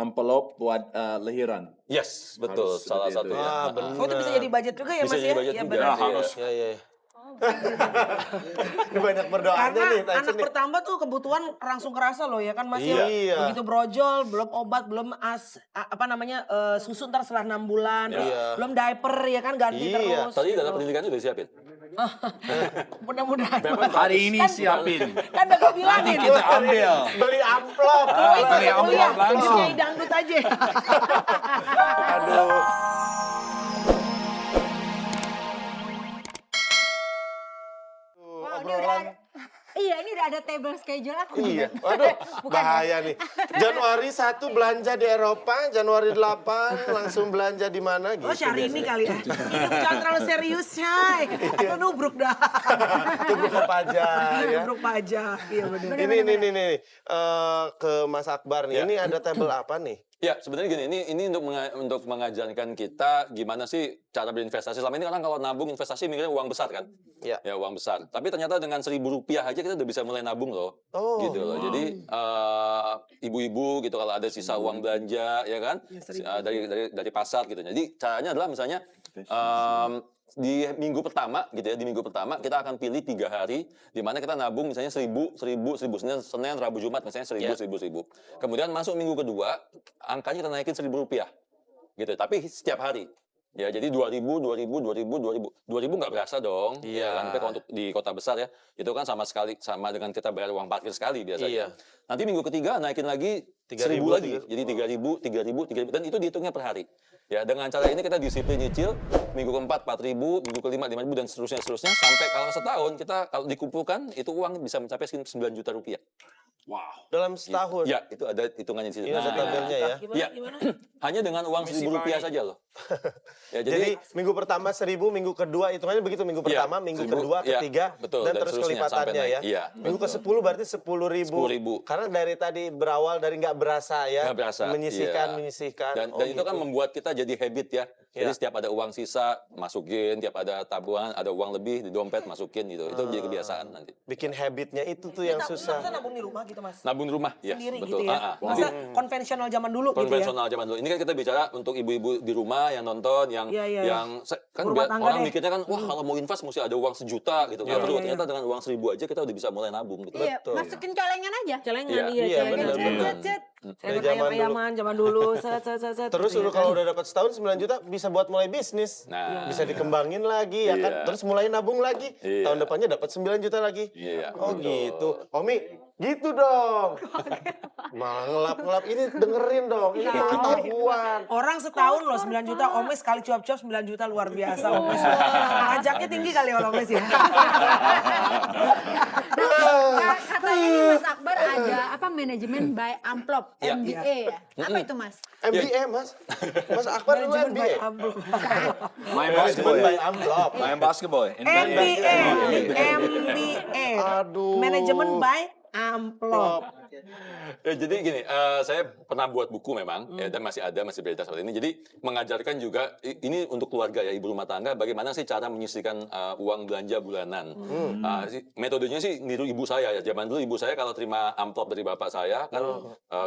envelope buat lehiran. Yes, betul. Harus Salah seperti itu, satunya. ya. Benar. Oh, itu bisa jadi budget juga ya, Bisa Mas jadi ya? budget Iya, juga. benar. harus. Iya. Banyak berdoanya Karena nih, anak pertama tuh kebutuhan langsung kerasa loh ya kan Mas ya. Iya. Begitu brojol, belum obat, belum susu ntar setelah 6 bulan, terus Iya. belum diaper ya kan ganti Iya. terus. Tadi gitu. dana pendidikannya udah disiapin. Mudah-mudahan. Memang Hari ini siapin. Kan udah gue bilangin. Kita ambil. Beli amplop. Beli amplop langsung. Jadi dangdut aja. Aduh. Wow, ini udah ada, iya ini udah ada table schedule aku. Iya, waduh, bahaya nih. Januari 1 belanja di Eropa, Januari 8 langsung belanja di mana gitu. Oh, Syahrini kali ya. Hidup jangan terlalu serius, Syai. Atau nubruk dah. Tubruk apa aja ya. Nubruk pajak. Iya benar. Ini ke Mas Akbar nih. Ya. Ini ada table apa nih? Ya, sebenarnya gini, ini untuk mengajarkan kita gimana sih cara berinvestasi. Selama ini orang kalau nabung investasi mikirnya uang besar kan? Ya. Ya, uang besar. Tapi ternyata dengan Rp1.000 aja kita udah bisa mulai nabung loh. Oh. Gitu loh. Jadi ibu-ibu gitu kalau ada sisa uang belanja ya kan? Dari pasar gitu. Jadi caranya adalah misalnya di minggu pertama gitu ya, di minggu pertama kita akan pilih 3 hari di mana kita nabung misalnya 1.000, Senin, Rabu, Jumat misalnya 1.000. Kemudian masuk minggu kedua, angkanya kita naikin Rp1.000 gitu. Tapi setiap hari. Ya, jadi 2.000 nggak berasa dong. Iya. Ya kan? Tapi kalau untuk di kota besar ya, itu kan sama dengan kita bayar uang parkir sekali biasanya. Iya. Nanti minggu ketiga naikin lagi 1.000 lagi. Jadi 3.000, dan itu dihitungnya per hari. Ya, dengan cara ini kita disiplin nyicil, minggu keempat 4.000, minggu kelima 5.000 dan seterusnya sampai kalau setahun kita kalau dikumpulkan itu uang bisa mencapai 9 juta rupiah. Wow. Dalam setahun. Ya, itu ada hitungannya di situ. Ini ada tabelnya ya. Ya, hanya dengan uang Rp1.000 saja loh. Ya, Jadi minggu pertama 1.000, minggu kedua hitungannya begitu, minggu pertama, minggu 1.000, kedua, iya, ketiga, betul, dan dan terus seterusnya sampai kelipatannya naik. ya. Iya, Minggu ke-10 berarti 10.000. 10.000. Karena dari tadi berawal dari nggak berasa ya. Nggak berasa, Menyisihkan. Dan itu kan membuat kita jadi habit ya. Jadi Iya. setiap ada uang sisa, masukin. Tiap ada tabungan, ada uang lebih di dompet, masukin gitu. Itu jadi kebiasaan nanti. Bikin habitnya itu tuh yang susah. Masa nabung di rumah gitu Mas? Nabung di rumah, ya, Sendiri betul. gitu ya? Masa konvensional zaman dulu gitu ya? Konvensional zaman dulu. Ini kan kita bicara untuk ibu-ibu di rumah yang nonton, yang Iya. kan Berumah tangga orang deh. mikirnya kan, wah kalau mau invest mesti ada uang 1 juta gitu. Nggak perlu. Iya. Ternyata dengan uang 1.000 aja kita udah bisa mulai nabung gitu. Iya, Betul. masukin colengan aja. Celengan, Iya. iya, Iya, celengan. benar. Cet. Celengan Dari zaman ayam-ayaman zaman dulu. Set. Terus gitu ya kalau kan. udah dapat setahun 9 juta bisa buat mulai bisnis. Nah. Bisa dikembangin lagi ya kan. Iya. Terus mulai nabung lagi. Iya. Tahun depannya dapat 9 juta lagi. Iya. Oh betul. gitu. Omi, gitu dong. Malah ngelap-ngelap ini dengerin dong. Ini pengetahuan. Orang setahun loh 9 juta, Omes sekali cuap-cuap 9 juta luar biasa Omes. Pajaknya tinggi kali kalau Omes ya. Nah, katanya nih Mas Akbar ada apa manajemen by amplop, Iya. MBA ya. Apa itu Mas? MBA Mas. Mas Akbar dulu Manajemen by MBA. amplop. Main Manajemen by basketball. amplop. Main basketball. MBA. Aduh. Manajemen by amplop. Ya, jadi gini, saya pernah buat buku memang, ya, dan masih beredar seperti ini. Jadi mengajarkan juga, ini untuk keluarga ya, ibu rumah tangga, bagaimana sih cara menyisihkan uang belanja bulanan. Metodenya sih niru ibu saya ya. Zaman dulu ibu saya kalau terima amplop dari bapak saya, kan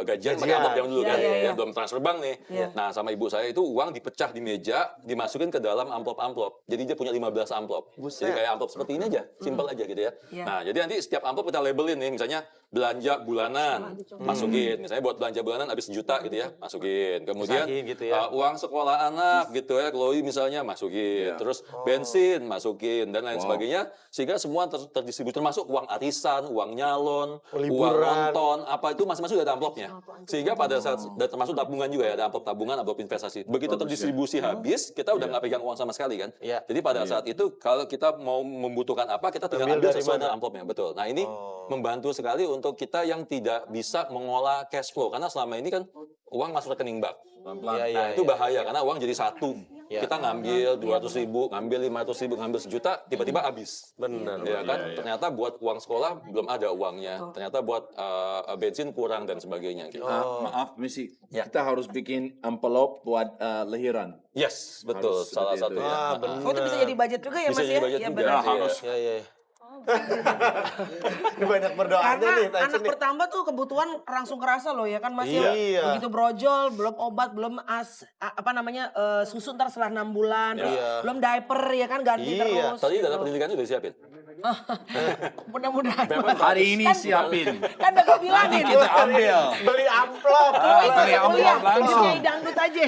gajian pakai amplop zaman dulu Iya, kan, iya, iya. ya, belum transfer bank nih. Iya. Nah, sama ibu saya itu uang dipecah di meja, dimasukin ke dalam amplop-amplop. Jadi dia punya 15 amplop. Buset. Jadi kayak amplop seperti ini aja, simpel aja gitu ya. Iya. Nah, jadi nanti setiap amplop kita labelin nih, misalnya belanja bulanan, masukin. Misalnya buat belanja bulanan habis 1 juta gitu ya, masukin. Kemudian Pisahin gitu ya. uang sekolah anak gitu ya, Chloe misalnya masukin. Terus bensin masukin dan lain sebagainya. Sehingga semua terdistribusi, termasuk uang arisan, uang nyalon, uang Liburan. nonton, apa itu masing-masing udah ada amplopnya. Sehingga pada saat, dan termasuk tabungan juga ya, ada amplop tabungan, amplop investasi. Begitu terdistribusi habis, kita udah nggak pegang uang sama sekali kan. Iya. Jadi pada saat itu kalau kita mau membutuhkan apa, kita tinggal Ambil ambil dari sesuai mana? dengan amplopnya. Betul. Nah ini membantu sekali untuk kita yang tidak bisa mengolah cash flow. Karena selama ini kan uang masuk rekening bank. Pelan-pelan. Iya, Nah, itu bahaya karena uang jadi satu. Iya. Kita ngambil 200.000, ngambil 500.000, ngambil 1 juta, tiba-tiba habis. Benar. Ya kan? Ternyata buat uang sekolah belum ada uangnya. Ternyata buat bensin kurang dan sebagainya. Gitu. Maaf, Misi. Ya. Kita harus bikin envelope buat lehiran. Yes, betul. Harus Salah seperti itu, satunya. ya. Ah, benar. Oh itu bisa jadi budget juga ya Bisa Mas jadi ya? budget Iya juga. benar. Harus. Iya, iya. Ini banyak berdoanya Karena nih, Tyson anak nih. pertama tuh kebutuhan langsung kerasa loh ya kan Mas ya. Iya. Begitu brojol, belum obat, belum susu ntar setelah 6 bulan, terus Iya. belum diaper ya kan ganti Iya. terus. Tadi gitu. dalam pendidikannya udah disiapin. Mudah-mudahan. Hari ini siapin. Kan udah gue bilangin. Kita ambil. Beli amplop. Beli amplop langsung. Kayak dangdut aja.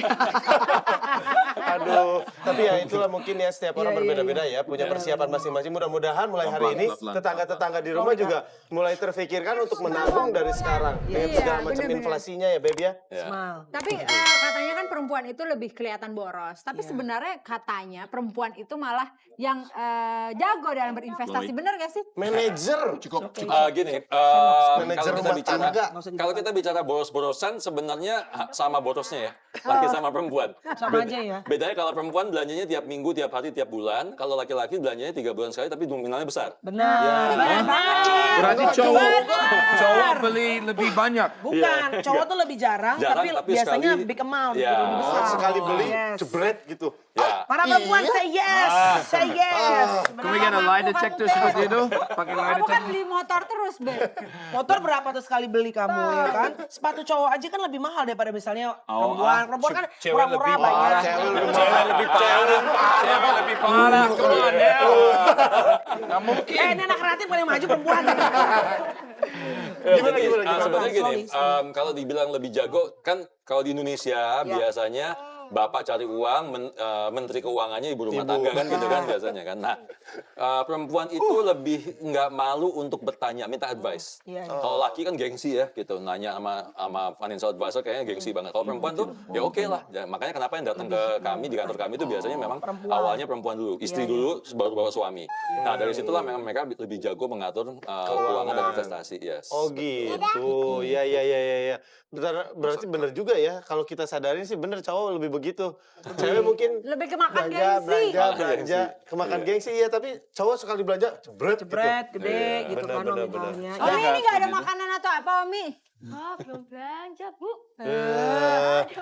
Aduh, tapi ya itulah mungkin ya setiap orang Iya, berbeda-beda ya, punya persiapan masing-masing. Mudah-mudahan mulai hari ini Pelan-pelan. tetangga-tetangga di rumah juga mulai terfikirkan untuk menabung dari sekarang. Dengan segala macam bener-bener. inflasinya ya, Beb ya. Ya. Smile. Tapi katanya kan perempuan itu lebih kelihatan boros. Tapi sebenarnya katanya perempuan itu malah yang jago dalam berinvestasi. Bener gak sih? Manajer. Cukup. Gini, Manajer kalau kita rumah bicara tangga. kalau kita bicara boros-borosan sebenarnya sama borosnya ya, laki sama perempuan. Sama aja ya. Bedanya kalau perempuan belanjanya tiap minggu, tiap hari, tiap bulan. Kalau laki-laki belanjanya 3 bulan sekali tapi nominalnya besar. Benar. Benar. Berarti cowok beli lebih banyak. Bukan, cowok tuh lebih jarang, Jarang, tapi tapi biasanya sekali- big amount, Ya. gitu, lebih besar. Sekali beli, Yes. jebret gitu. Ya. Para perempuan say yes, say yes. Can we get a lie detector seperti itu? Pakai lie Kamu kan detector. beli motor terus, Beb. Motor berapa tuh sekali beli kamu ya kan? Sepatu cowok aja kan lebih mahal daripada misalnya perempuan. Perempuan kan cewek murah-murah lebih banyak. parah. Cewek lebih Cewek mahal. lebih parah. Cewek lebih parah. Come on now. Nggak mungkin. Ini anak kreatif paling maju perempuan. Gimana, Jadi, gimana? sebenarnya gini, Sorry. kalau dibilang lebih jago, kan kalau di Indonesia biasanya bapak cari uang, menteri keuangannya ibu rumah tangga kan gitu kan biasanya kan. Nah, perempuan itu lebih nggak malu untuk bertanya, minta advice. Iya, iya. Kalau laki kan gengsi ya gitu, nanya sama financial advisor kayaknya gengsi banget. Kalau perempuan tuh ya oke lah. Ya, makanya kenapa yang datang ke kami di kantor kami itu biasanya memang awalnya perempuan dulu, istri dulu baru suami. Nah, dari situlah memang mereka lebih jago mengatur keuangan dan investasi. Yes. Oh gitu, iya iya iya iya. Ya. Berarti bener juga ya. Kalau kita sadarin sih bener cowok lebih begitu. Cewek mungkin Lebih ke makan belanja, gengsi. belanja, kemakan gengsi iya. Tapi cowok sekali belanja, jebret, Jebret, gitu. gede Iya, gitu kan benar, nominalnya. benar. Omi ini gak ada makanan atau apa, Omi? Belum belanja, Bu.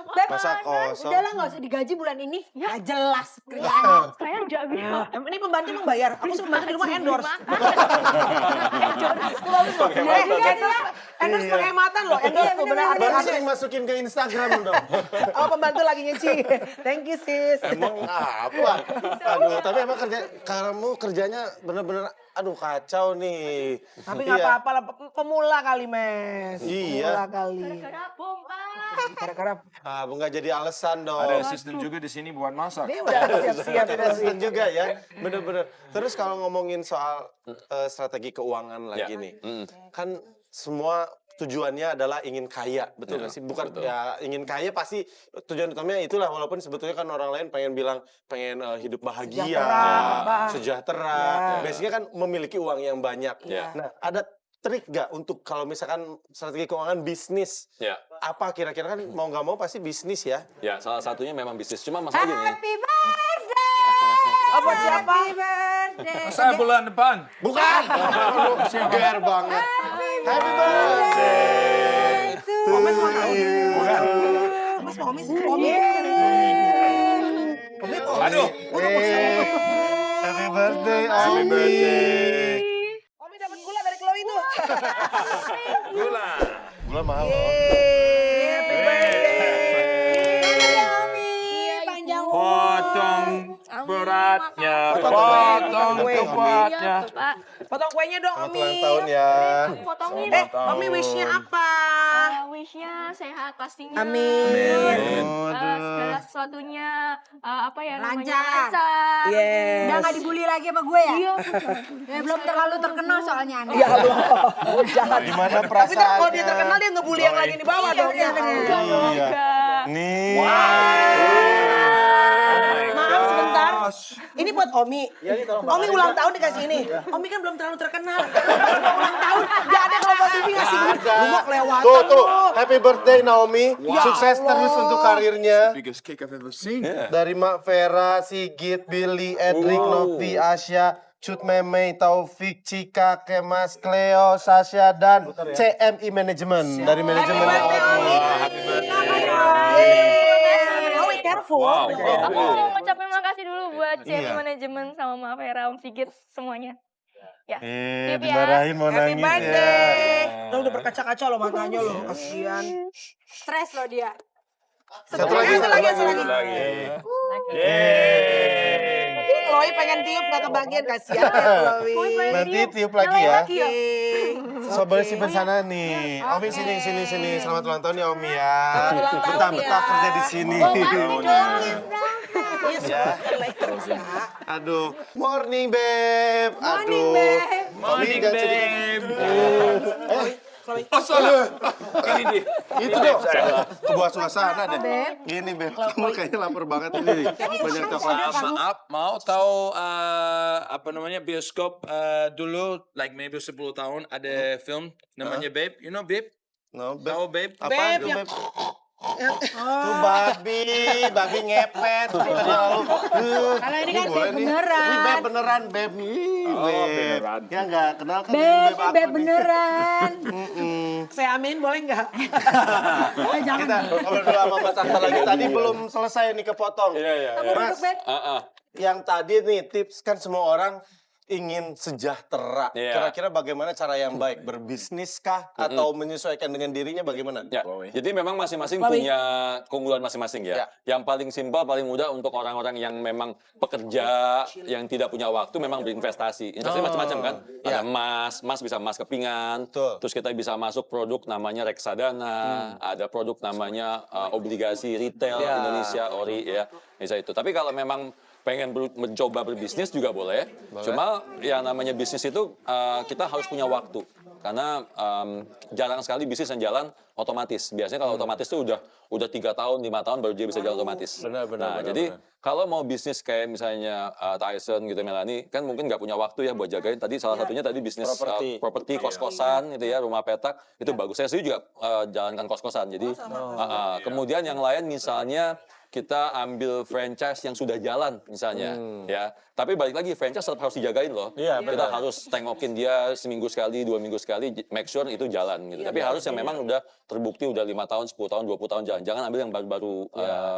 Beb, Masa kosong. udahlah gak usah digaji bulan ini. Gak jelas kerjaannya. Saya nggak bisa. Ini pembantu emang bayar. Aku sih pembantu di rumah endorse. Endorse penghematan loh. Endorse tuh benar Baru artis. sering masukin ke Instagram dong. Oh pembantu lagi nyuci. Thank you sis. Emang apa? Aduh, tapi emang kamu kerjanya bener-bener aduh kacau nih. Tapi nggak Iya. apa-apa lah. Pemula kali mes. Iya. Pemula kali. Gara pompa. Karena Ah, nggak jadi alasan dong. Ada asisten juga di sini buat masak. dia udah siap-siap. Ada alasan juga ya, bener-bener. Terus kalau ngomongin soal strategi keuangan lagi Ya. nih, kan semua tujuannya adalah ingin kaya, betul nggak sih? Bukan betul. ya ingin kaya pasti tujuan utamanya itulah. Walaupun sebetulnya kan orang lain pengen bilang pengen hidup bahagia, sejahtera. Biasanya kan memiliki uang yang banyak. Ya. Nah, ada trik nggak untuk kalau misalkan strategi keuangan bisnis? Ya. Apa kira-kira kan mau nggak mau pasti bisnis ya? Ya, salah satunya memang bisnis. Cuma masalah gini. Happy birthday! Apa siapa? Happy birthday! Saya bulan depan. Bukan! Ger banget. Happy birthday to Omes mana? you. Omes mau omes. Omes. Aduh. Happy birthday, Ami. Omes dapat gula dari Chloe itu. Gula. Gula mahal loh. Happy birthday. Omi, panjang umur. Potong beratnya. Potong Potong kue. kekuatnya. Iya, tuh, Pak. Potong kuenya dong Selamat Omi. ulang tahun ya. Potongin. Omi wishnya apa? Wishnya sehat pastinya. Amin. Segala sesuatunya apa ya namanya Lancar. lancar. Yes. Udah gak dibully lagi sama gue ya? Iya. Ya, belum terlalu terkenal soalnya Anda. Ya Allah. Jahat. Gimana Tapi kan kalau dia perasaannya? terkenal dia ngebully yang lain di bawah dong. iya, bener. Iya. Enggak. Nih. Maaf sebentar. Ini buat Omi. Omi ulang tahun dikasih ini. Omi kan belum terlalu terkenal. Pas mau ulang tahun, gak ada kalau buat TV ngasih ini. Lu mau kelewatan Tuh, tuh. lu. Happy birthday Naomi. Sukses terus untuk karirnya. Biggest cake I've ever seen. Dari Mak Vera, Sigit, Billy, Edric, Novi, Asya, Cut Memei, Taufik, Cika, Kemas, Cleo, Sasha, dan CMI Management. Dari manajemen Naomi. Oh, careful. Wow. Aku mau ngucapin makasih dulu buat Iya. CMI Manajemen sama Mbak Vera, Om Sigit, semuanya. Ya. Eh, Tip ya. dimarahin mau Happy nangis ya. birthday. Lo udah berkaca-kaca lo matanya lo, kasihan. Stres loh dia. Satu lagi. Chloe pengen tiup gak kebagian, kasihan ya Chloe. Nanti tiup lagi ya. Oke. So boleh simpen sana nih. Omi sini. Selamat ulang tahun ya Omi ya. ulang tahun Betah-betah ya. kerja di sini. Iya, ya. Aduh, morning beb. Morning, Aduh. Beb. Omi jangan sedih. Oh salah. Ini dia. Itu dong. Kebuah suasana deh. Beb? Gini beb, kamu kayaknya lapar banget ini. Banyak coklat. Maaf, mau tahu apa namanya bioskop dulu, like maybe 10 tahun ada film namanya Babe. You know Babe? No, beb. Tahu Babe? Apa Beb, tuh yang- beb? Tuh babi ngepet. Kalau ini kan beb beneran. Ini beb beneran, beb. Beb. Ya nggak kenal kan ini Beb, aku beb nih. beneran. Saya amin boleh nggak? Jangan. Kita ngobrol dulu sama Mas Akbar lagi. Tadi belum selesai nih kepotong. Iya. Mas, Beb. yang tadi nih tips kan semua orang ingin sejahtera. Iya. Kira-kira bagaimana cara yang baik? Berbisnis kah? Atau menyesuaikan dengan dirinya bagaimana? Ya, jadi memang masing-masing punya keunggulan masing-masing ya. Yang paling simpel, paling mudah untuk orang-orang yang memang pekerja, yang tidak punya waktu, memang berinvestasi. Investasi macam-macam kan. Ada emas bisa emas kepingan. Betul. Terus kita bisa masuk produk namanya reksadana, ada produk namanya obligasi retail Indonesia, ORI ya. Bisa itu. Tapi kalau memang pengen mencoba berbisnis juga boleh. Cuma yang namanya bisnis itu kita harus punya waktu. Karena jarang sekali bisnis yang jalan otomatis. Biasanya kalau otomatis itu udah 3 tahun, 5 tahun baru dia bisa jalan otomatis. Jadi kalau mau bisnis kayak misalnya Tyson gitu, Melanie, kan mungkin nggak punya waktu ya buat jagain. Tadi salah satunya tadi bisnis properti kos-kosan gitu ya, rumah petak itu bagus. Saya sendiri juga jalankan kos-kosan. Jadi kemudian yang lain misalnya kita ambil franchise yang sudah jalan misalnya ya. Tapi balik lagi franchise tetap harus dijagain loh. Kita harus tengokin dia seminggu sekali, 2 minggu sekali, make sure itu jalan gitu. Tapi harus yang memang udah terbukti udah 5 tahun, 10 tahun, 20 tahun jalan. Jangan ambil yang baru-baru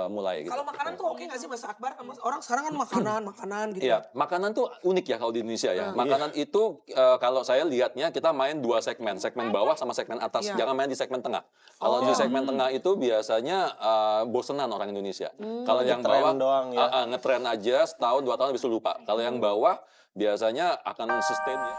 mulai gitu. Kalau makanan tuh oke nggak sih Mas Akbar? Orang sekarang kan makanan gitu. Iya, makanan tuh unik ya kalau di Indonesia ya. Makanan itu kalau saya lihatnya kita main 2 segmen, segmen bawah sama segmen atas. Jangan main di segmen tengah. Kalau di segmen tengah itu biasanya bosenan orang Indonesia. Kalau yang bawah doang ya. ngetren aja setahun 2 tahun habis itu lupa. Kalau yang bawah biasanya akan sustain ya.